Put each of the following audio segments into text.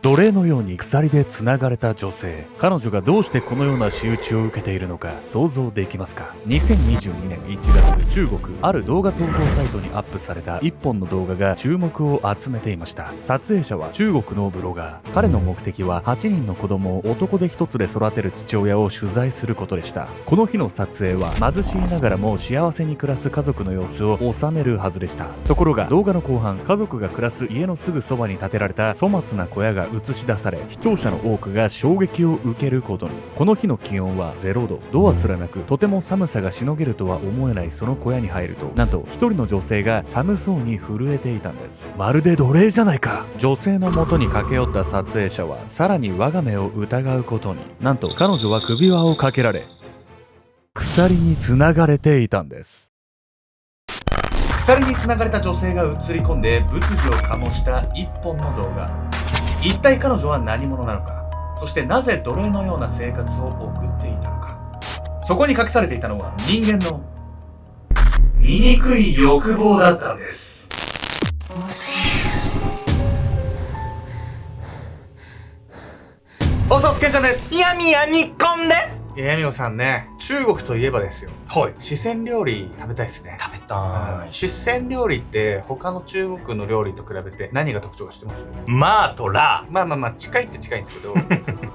奴隷のように鎖でつながれた女性。彼女がどうしてこのような仕打ちを受けているのか想像できますか？ 2022 年1月、中国ある動画投稿サイトにアップされた1本の動画が注目を集めていました。撮影者は中国のブロガー。彼の目的は8人の子供を男手一つで育てる父親を取材することでした。この日の撮影は貧しいながらも幸せに暮らす家族の様子を収めるはずでした。ところが動画の後半、家族が暮らす家のすぐそばに建てられた粗末な小屋が映し出され、視聴者の多くが衝撃を受けることに。この日の気温は0度、ドアすらなく、とても寒さがしのげるとは思えないその小屋に入ると、なんと一人の女性が寒そうに震えていたんです。まるで奴隷じゃないか。女性の元に駆け寄った撮影者はさらに我が目を疑うことに。なんと彼女は首輪をかけられ、鎖につながれていたんです。鎖につながれた女性が映り込んで物議を醸した一本の動画。一体彼女は何者なのか、そしてなぜ奴隷のような生活を送っていたのか。そこに隠されていたのは人間の醜い欲望だったんです。おさすけんちゃんです。やみやみこんです。やみおさんね、中国といえばですよ、はい。四川料理食べたいですね。食べたい。四川料理って他の中国の料理と比べて何が特徴か知ってます？マーとラまあ近いっちゃ近いんですけど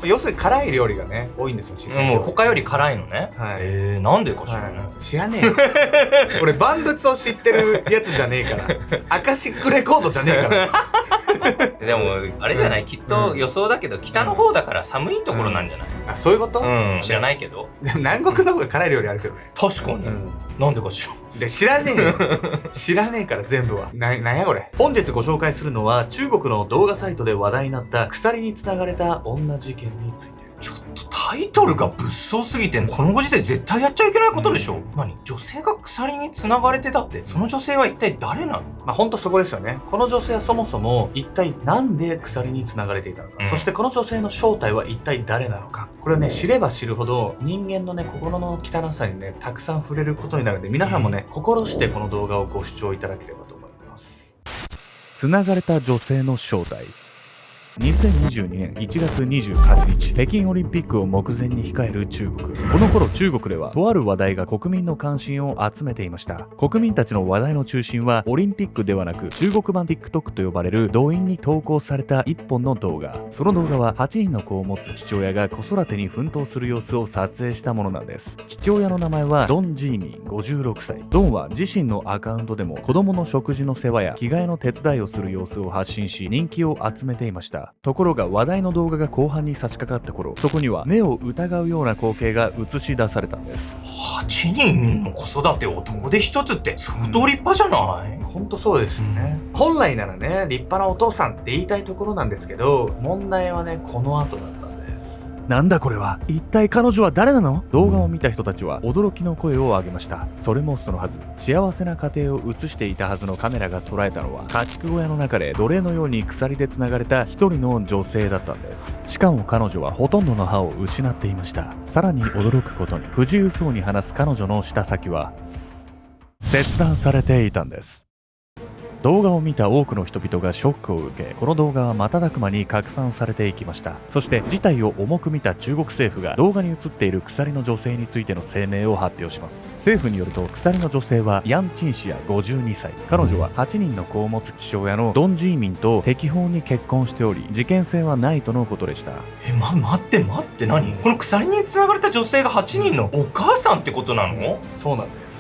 要するに辛い料理がね多いんですよ、四川ー。料理。もう他より辛いのね。はい。なんでかしらね。知らねえよ俺万物を知ってるやつじゃねえからアカシックレコードじゃねえからでもあれじゃない、きっと予想だけど北の方だから寒いところなんじゃない？あ、そういうこと？知らないけど。でも南国の方が辛い料理あるけどね。確かに。なんでかしら。で、知らねえよ知らねえから全部は。なんやこれ。本日ご紹介するのは中国の動画サイトで話題になった鎖につながれた女事件について。ちょっとタイトルが物騒すぎて、このご時世絶対やっちゃいけないことでしょ。何？女性が鎖に繋がれてたって、その女性は一体誰なの？まあほんとそこですよね。この女性はそもそも一体なんで鎖に繋がれていたのか、そしてこの女性の正体は一体誰なのか。これをね、知れば知るほど人間のね、心の汚さにね、たくさん触れることになるんで、皆さんもね、心してこの動画をご視聴いただければと思います。繋がれた女性の正体。2022年1月28日、北京オリンピックを目前に控える中国。この頃中国ではとある話題が国民の関心を集めていました。国民たちの話題の中心はオリンピックではなく、中国版 TikTok と呼ばれる動員に投稿された一本の動画。その動画は8人の子を持つ父親が子育てに奮闘する様子を撮影したものなんです。父親の名前はドン・ジーミン56歳。ドンは自身のアカウントでも子供の食事の世話や着替えの手伝いをする様子を発信し、人気を集めていました。ところが話題の動画が後半に差し掛かった頃、そこには目を疑うような光景が映し出されたんです。8人の子育てを男で一つって相当立派じゃない？ほんとそうですよね。本来ならね、立派なお父さんって言いたいところなんですけど、問題はね、この後だったんです。なんだこれは。一体彼女は誰なの？動画を見た人たちは驚きの声を上げました。それもそのはず、幸せな家庭を映していたはずのカメラが捉えたのは、家畜小屋の中で奴隷のように鎖で繋がれた一人の女性だったんです。しかも彼女はほとんどの歯を失っていました。さらに驚くことに、不自由そうに話す彼女の舌先は切断されていたんです。動画を見た多くの人々がショックを受け、この動画は瞬く間に拡散されていきました。そして事態を重く見た中国政府が動画に映っている鎖の女性についての声明を発表します。政府によると、鎖の女性はヤン・チン氏や52歳。彼女は8人の子を持つ父親のドン・ジーミンと適法に結婚しており、事件性はないとのことでした。待って何？この鎖に繋がれた女性が8人のお母さんってことなの？そうなんです。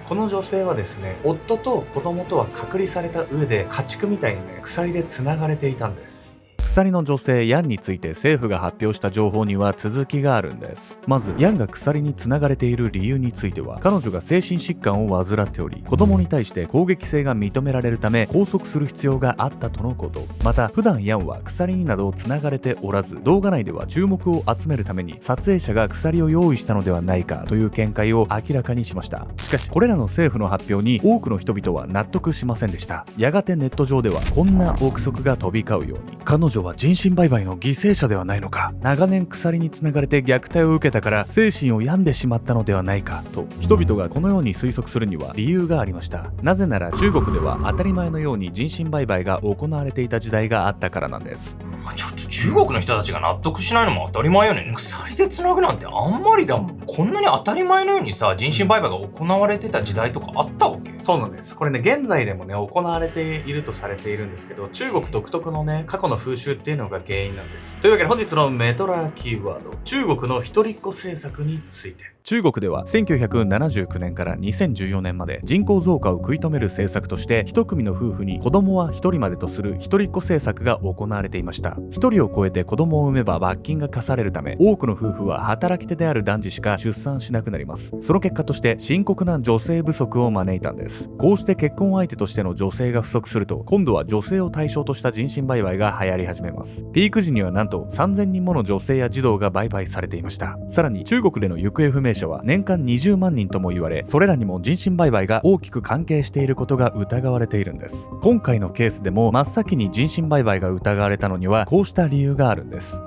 この女性はですね、夫と子供とは隔離された上で家畜みたいにね、鎖で繋がれていたんです。鎖の女性ヤンについて政府が発表した情報には続きがあるんです。まずヤンが鎖に繋がれている理由については、彼女が精神疾患を患っており、子供に対して攻撃性が認められるため拘束する必要があったとのこと。また普段ヤンは鎖になど繋がれておらず、動画内では注目を集めるために撮影者が鎖を用意したのではないかという見解を明らかにしました。しかしこれらの政府の発表に多くの人々は納得しませんでした。やがてネット上ではこんな憶測が飛び交うように、彼女は人身売買の犠牲者ではないのか、長年鎖につながれて虐待を受けたから精神を病んでしまったのではないかと、人々がこのように推測するには理由がありました。なぜなら中国では当たり前のように人身売買が行われていた時代があったからなんです。ちょっと中国の人たちが納得しないのも当たり前よね。鎖で繋ぐなんてあんまりだもん。こんなに当たり前のようにさ、人身売買が行われてた時代とかあったわけ？そうなんです。これね、現在でもね、行われているとされているんですけど、中国独特のね、過去の風習っていうのが原因なんです。というわけで本日のメトラキーワード、中国の一人っ子政策について。中国では1979年から2014年まで人口増加を食い止める政策として一組の夫婦に子供は一人までとする一人っ子政策が行われていました。一人を超えて子供を産めば罰金が課されるため、多くの夫婦は働き手である男児しか出産しなくなります。その結果として深刻な女性不足を招いたんです。こうして結婚相手としての女性が不足すると、今度は女性を対象とした人身売買が流行り始めます。ピーク時にはなんと3000人もの女性や児童が売買されていました。さらに中国での行方不明者は年間20万人とも言われ、それらにも人身売買が大きく関係していることが疑われているんです。今回のケースでも真っ先に人身売買が疑われたのにはこうした理由があるんです。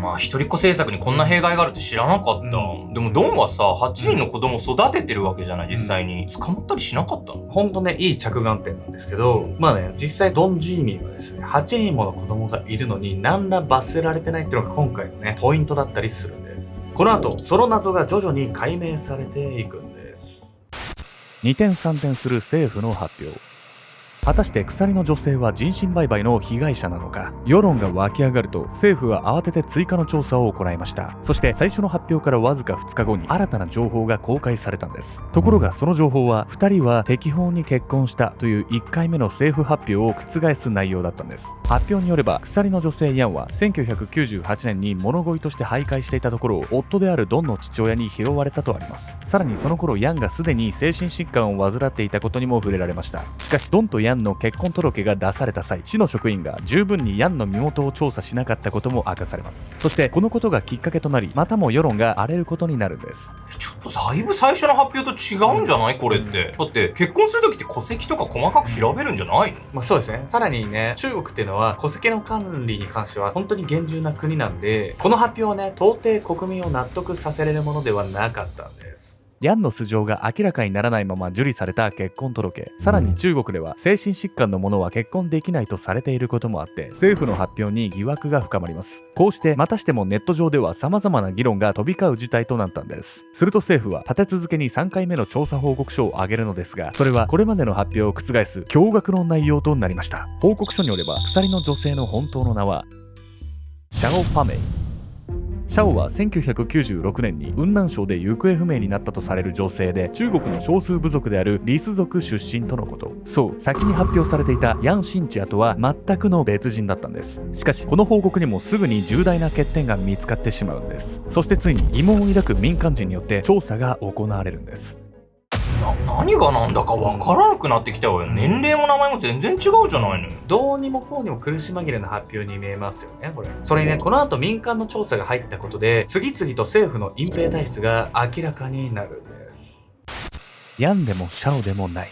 まあ一人っ子政策にこんな弊害があるって知らなかった。でもドンはさ、8人の子供を育ててるわけじゃない、実際に。捕まったりしなかったの？ほんとね、いい着眼点なんですけど、まあね、実際ドン・ジーミンはですね、8人もの子供がいるのに何ら罰せられてないっていうのが今回のね、ポイントだったりするんです。この後、その謎が徐々に解明されていくんです。二転三転する政府の発表。果たして鎖の女性は人身売買の被害者なのか。世論が湧き上がると政府は慌てて追加の調査を行いました。そして最初の発表からわずか2日後に新たな情報が公開されたんです。ところがその情報は2人は適法に結婚したという1回目の政府発表を覆す内容だったんです。発表によれば鎖の女性ヤンは1998年に物乞いとして徘徊していたところを夫であるドンの父親に拾われたとあります。さらにその頃ヤンがすでに精神疾患を患っていたことにも触れられました。しかしドンとヤンの結婚届が出された際、市の職員が十分にヤンの身元を調査しなかったことも明かされます。そしてこのことがきっかけとなり、またも世論が荒れることになるんです。ちょっとだいぶ最初の発表と違うんじゃないこれって。だって結婚するときって戸籍とか細かく調べるんじゃないの？まあそうですね。さらにね、中国っていうのは戸籍の管理に関しては本当に厳重な国なんで、この発表はね、到底国民を納得させれるものではなかったんです。ヤンの素性が明らかにならないまま受理された結婚届。さらに中国では精神疾患の者は結婚できないとされていることもあって、政府の発表に疑惑が深まります。こうしてまたしてもネット上では様々な議論が飛び交う事態となったんです。すると政府は立て続けに3回目の調査報告書を上げるのですが、それはこれまでの発表を覆す驚愕の内容となりました。報告書によれば鎖の女性の本当の名はシャオ・ファメイ。シャオは1996年に雲南省で行方不明になったとされる女性で、中国の少数部族であるリス族出身とのこと。そう、先に発表されていたヤン・シンチアとは全くの別人だったんです。しかしこの報告にもすぐに重大な欠点が見つかってしまうんです。そしてついに疑問を抱く民間人によって調査が行われるんです。何が何だか分からなくなってきたわよ。年齢も名前も全然違うじゃないの。どうにもこうにも苦し紛れな発表に見えますよね、これ。それにね、この後民間の調査が入ったことで、次々と政府の隠蔽体質が明らかになるんです。ヤンでもシャオでもない。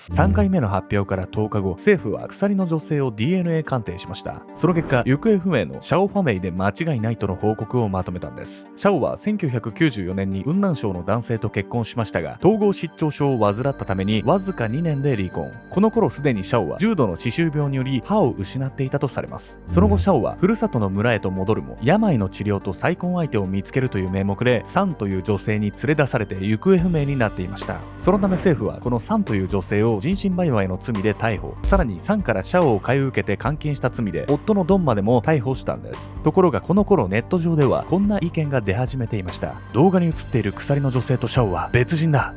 3回目の発表から10日後、政府は鎖の女性を DNA 鑑定しました。その結果、行方不明のシャオ・ファメイで間違いないとの報告をまとめたんです。シャオは1994年に雲南省の男性と結婚しましたが、統合失調症を患ったためにわずか2年で離婚。この頃すでにシャオは重度の歯周病により歯を失っていたとされます。その後シャオはふるさとの村へと戻るも、病の治療と再婚相手を見つけるという名目でサンという女性に連れ出されて行方不明になっていました。そのため政府はこのサンという女性を人身売買の罪で逮捕。さらにサンからシャオを買い受けて監禁した罪で夫のドンまでも逮捕したんです。ところがこの頃ネット上ではこんな意見が出始めていました。動画に映っている鎖の女性とシャオは別人だ。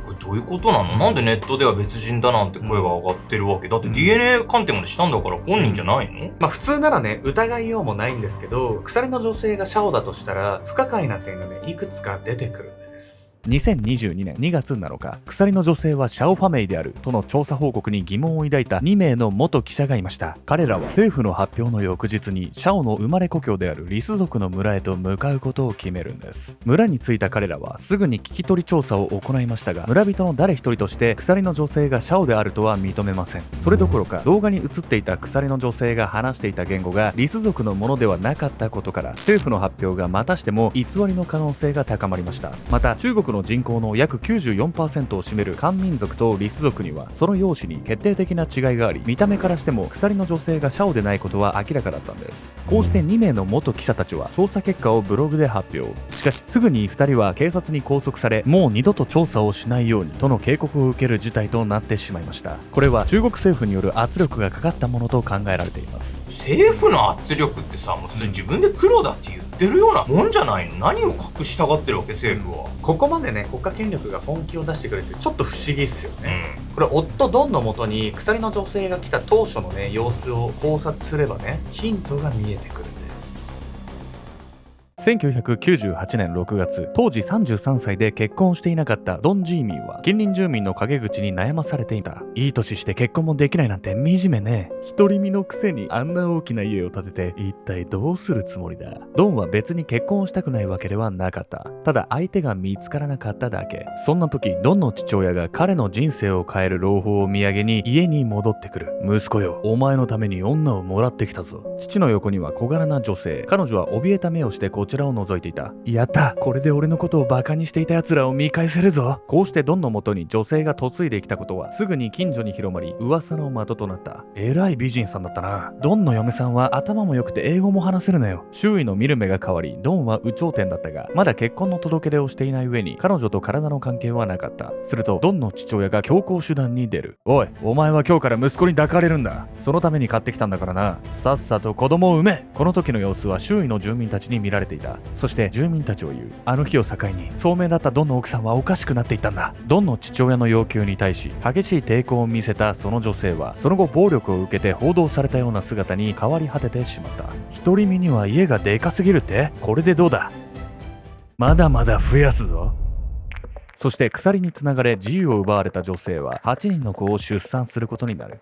これどういうことなの？なんでネットでは別人だなんて声が上がってるわけ？だって DNA 鑑定までしたんだから本人じゃないの？まあ普通ならね、疑いようもないんですけど、鎖の女性がシャオだとしたら不可解な点がね、いくつか出てくるんです。2022年2月7日、鎖の女性はシャオ・ファメイであるとの調査報告に疑問を抱いた2名の元記者がいました。彼らは政府の発表の翌日にシャオの生まれ故郷であるリス族の村へと向かうことを決めるんです。村に着いた彼らはすぐに聞き取り調査を行いましたが、村人の誰一人として鎖の女性がシャオであるとは認めません。それどころか動画に映っていた鎖の女性が話していた言語がリス族のものではなかったことから、政府の発表がまたしても偽りの可能性が高まりました。また中国国の人口の約 94% を占める漢民族とリス族にはその容姿に決定的な違いがあり、見た目からしても鎖の女性がシャオでないことは明らかだったんです。こうして2名の元記者たちは調査結果をブログで発表。しかしすぐに2人は警察に拘束され、もう二度と調査をしないようにとの警告を受ける事態となってしまいました。これは中国政府による圧力がかかったものと考えられています。政府の圧力ってさ、もうそれ自分で黒だって言ってるようなもんじゃないの？何を隠したがってるわけ政府は。ここまでね、国家権力が本気を出してくれてちょっと不思議っすよね。これ夫ドンのもとに鎖の女性が来た当初のね様子を考察すればね、ヒントが見えてくるんです。1998年6月、当時33歳で結婚していなかったドン・ジーミンは近隣住民の陰口に悩まされていた。いい年して結婚もできないなんて惨めね。独り身のくせにあんな大きな家を建てて一体どうするつもりだ。ドンは別に結婚したくないわけではなかった。ただ相手が見つからなかっただけ。そんな時、ドンの父親が彼の人生を変える朗報を土産に家に戻ってくる。息子よ、お前のために女をもらってきたぞ。父の横には小柄な女性。彼女は怯えた目をしてこちらを覗いていた。やった、これで俺のことをバカにしていた奴らを見返せるぞ。こうしてドンの元に女性が嫁いできたことはすぐに近所に広まり、噂の的となった。えらい美人さんだったな。ドンの嫁さんは頭も良くて英語も話せるのよ。周囲の見る目が変わり、ドンは有頂天だったが、まだ結婚の届け出をしていない上に彼女と体の関係はなかった。するとドンの父親が強行手段に出る。おい、お前は今日から息子に抱かれるんだ。そのために買ってきたんだからな。さっさと子供を産め。この時の様子は周囲の住民たちに見られていた。そして住民たちを言う。あの日を境に聡明だったドンの奥さんはおかしくなっていったんだ。ドンの父親の要求に対し激しい抵抗を見せたその女性は、その後暴力を受けて報道されたような姿に変わり果ててしまった。独り身には家がでかすぎるって？これでどうだ？まだまだ増やすぞ。そして鎖につながれ自由を奪われた女性は8人の子を出産することになる。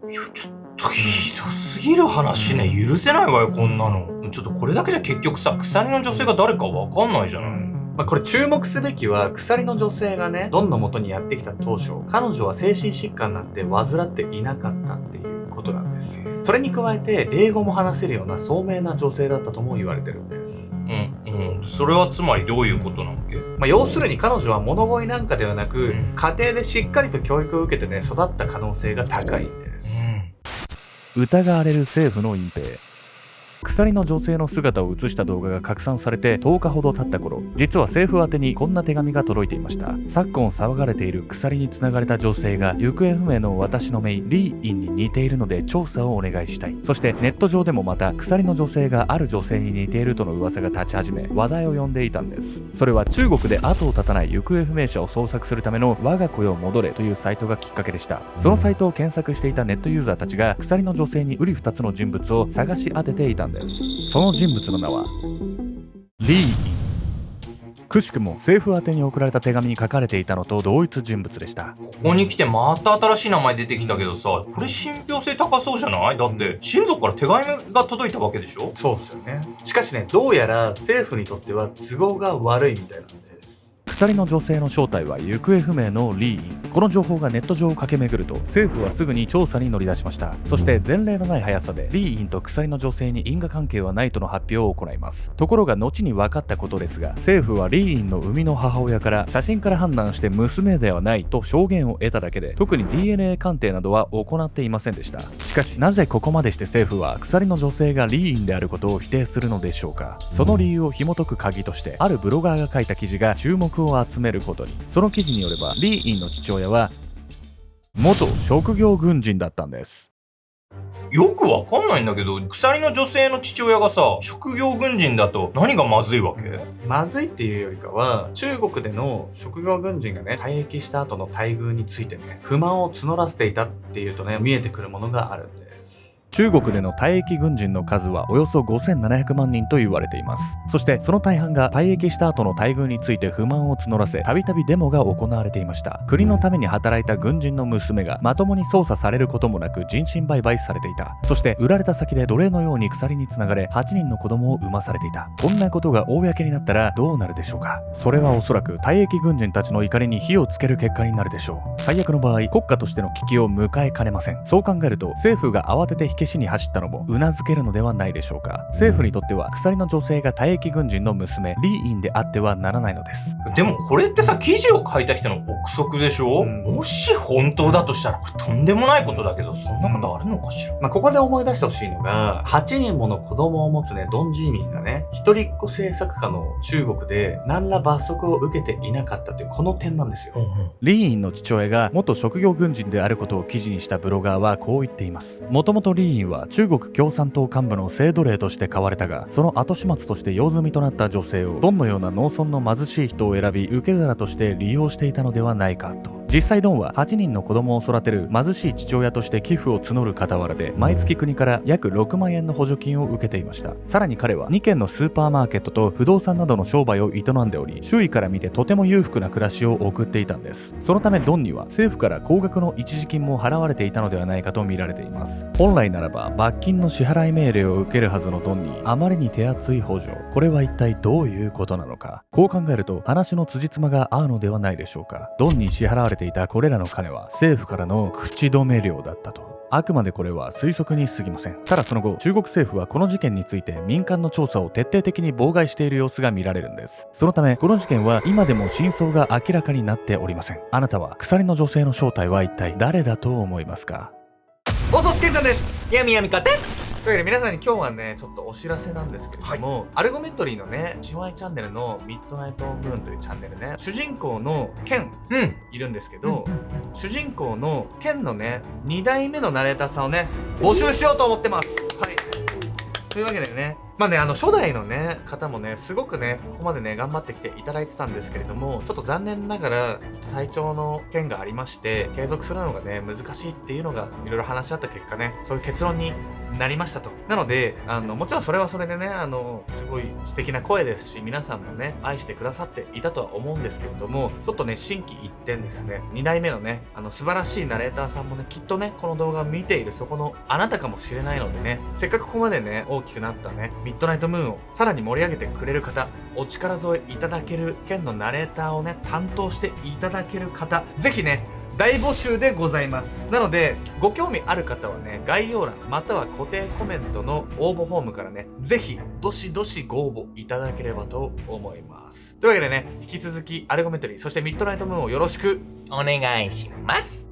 いや、ちょっとひどすぎる話ね。許せないわよ、こんなの。ちょっとこれだけじゃ結局さ、鎖の女性が誰かわかんないじゃない。これ注目すべきは、鎖の女性がね、ドンの元にやってきた当初、彼女は精神疾患になって患っていなかったっていうことなんです。それに加えて、英語も話せるような聡明な女性だったとも言われてるんです。それはつまりどういうことなわけ？要するに彼女は物乞いなんかではなく、家庭でしっかりと教育を受けてね、育った可能性が高いんです。疑われる政府の隠蔽。鎖の女性の姿を映した動画が拡散されて10日ほど経った頃、実は政府宛てにこんな手紙が届いていました。昨今騒がれている鎖につながれた女性が行方不明の私の姪リーインに似ているので調査をお願いしたい。そしてネット上でもまた鎖の女性がある女性に似ているとの噂が立ち始め、話題を呼んでいたんです。それは中国で後を絶たない行方不明者を捜索するための我が子よ戻れというサイトがきっかけでした。そのサイトを検索していたネットユーザーたちが鎖の女性に瓜二つの人物を探し当てていたんです。その人物の名はリーイン。くしくも政府宛てに送られた手紙に書かれていたのと同一人物でした。ここに来てまた新しい名前出てきたけどさ、これ信憑性高そうじゃない？だって親族から手紙が届いたわけでしょ？そうですよね。しかしね、どうやら政府にとっては都合が悪いみたいなんです。鎖の女性の正体は行方不明のリーイン。この情報がネット上を駆け巡ると、政府はすぐに調査に乗り出しました。そして前例のない速さでリーインと鎖の女性に因果関係はないとの発表を行います。ところが後に分かったことですが、政府はリーインの生みの母親から写真から判断して娘ではないと証言を得ただけで、特に DNA 鑑定などは行っていませんでした。しかしなぜここまでして政府は鎖の女性がリーインであることを否定するのでしょうか。その理由を紐解く鍵として、あるブロガーが書いた記事が注目を集めることに。その記事によれば、リーインの父親は元職業軍人だったんです。よくわかんないんだけど、鎖の女性の父親がさ、職業軍人だと何がまずいわけ？まずいっていうよりかは、中国での職業軍人がね、退役した後の待遇についてね、不満を募らせていたっていうとね、見えてくるものがあるんです。中国での退役軍人の数はおよそ5700万人と言われています。そしてその大半が退役した後の待遇について不満を募らせ、たびたびデモが行われていました。国のために働いた軍人の娘がまともに捜査されることもなく人身売買されていた。そして売られた先で奴隷のように鎖につながれ8人の子供を産まされていた。こんなことが公になったらどうなるでしょうか。それはおそらく退役軍人たちの怒りに火をつける結果になるでしょう。最悪の場合、国家としての危機を迎えかねません。そう考えると、政府が慌てて火消死に走ったのも頷けるのではないでしょうか。政府にとっては鎖の女性が退役軍人の娘リーインであってはならないのです。でもこれってさ、記事を書いた人の憶測でしょ、もし本当だとしたらこれとんでもないことだけど、そんなことあるのかしら。ここで思い出してほしいのが、8人もの子供を持つね、ドン・ジーミンがね、一人っ子政策家の中国で何ら罰則を受けていなかったというこの点なんですよ。リーインの父親が元職業軍人であることを記事にしたブロガーはこう言っています。もともとリーインは中国共産党幹部の制度例として買われたが、その後始末として用済みとなった女性をドンのような農村の貧しい人を選び受け皿として利用していたのではないかと。実際ドンは8人の子供を育てる貧しい父親として寄付を募る傍らで毎月国から約6万円の補助金を受けていました。さらに彼は2軒のスーパーマーケットと不動産などの商売を営んでおり、周囲から見てとても裕福な暮らしを送っていたんです。そのためドンには政府から高額の一時金も払われていたのではないかと見られています。本来ならば罰金の支払い命令を受けるはずのドンにあまりに手厚い補助、これは一体どういうことなのか。こう考えると話の辻褄が合うのではないでしょうか。ドンに支払われていたこれらの金は政府からの口止め料だったと。あくまでこれは推測に過ぎません。ただその後、中国政府はこの事件について民間の調査を徹底的に妨害している様子が見られるんです。そのためこの事件は今でも真相が明らかになっておりません。あなたは鎖の女性の正体は一体誰だと思いますか？おそすけんちゃんです。やみやみかて。というわけで皆さんに今日はね、ちょっとお知らせなんですけれども、アルゴメトリーのね、姉妹チャンネルのミッドナイトムーンというチャンネルね、主人公のケンいるんですけど、主人公のケンのね、2代目のナレーターさんをね、募集しようと思ってます。はい。というわけでね、初代のね、方もね、すごくね、ここまでね、頑張ってきていただいてたんですけれども、ちょっと残念ながら、ちょっと体調の件がありまして、継続するのがね、難しいっていうのが、いろいろ話し合った結果ね、そういう結論になりましたと。なので、もちろんそれはそれでね、すごい素敵な声ですし、皆さんもね、愛してくださっていたとは思うんですけれども、ちょっとね、心機一転ですね、2代目のね、素晴らしいナレーターさんもね、きっとね、この動画を見ているそこのあなたかもしれないのでね、せっかくここまでね、大きくなったね、ミッドナイトムーンをさらに盛り上げてくれる方、お力添えいただける県のナレーターをね、担当していただける方、ぜひね、大募集でございます。なので、ご興味ある方はね、概要欄または固定コメントの応募フォームからね、ぜひ、どしどしご応募いただければと思います。というわけでね、引き続きアルゴメトリー、そしてミッドナイトムーンをよろしくお願いします。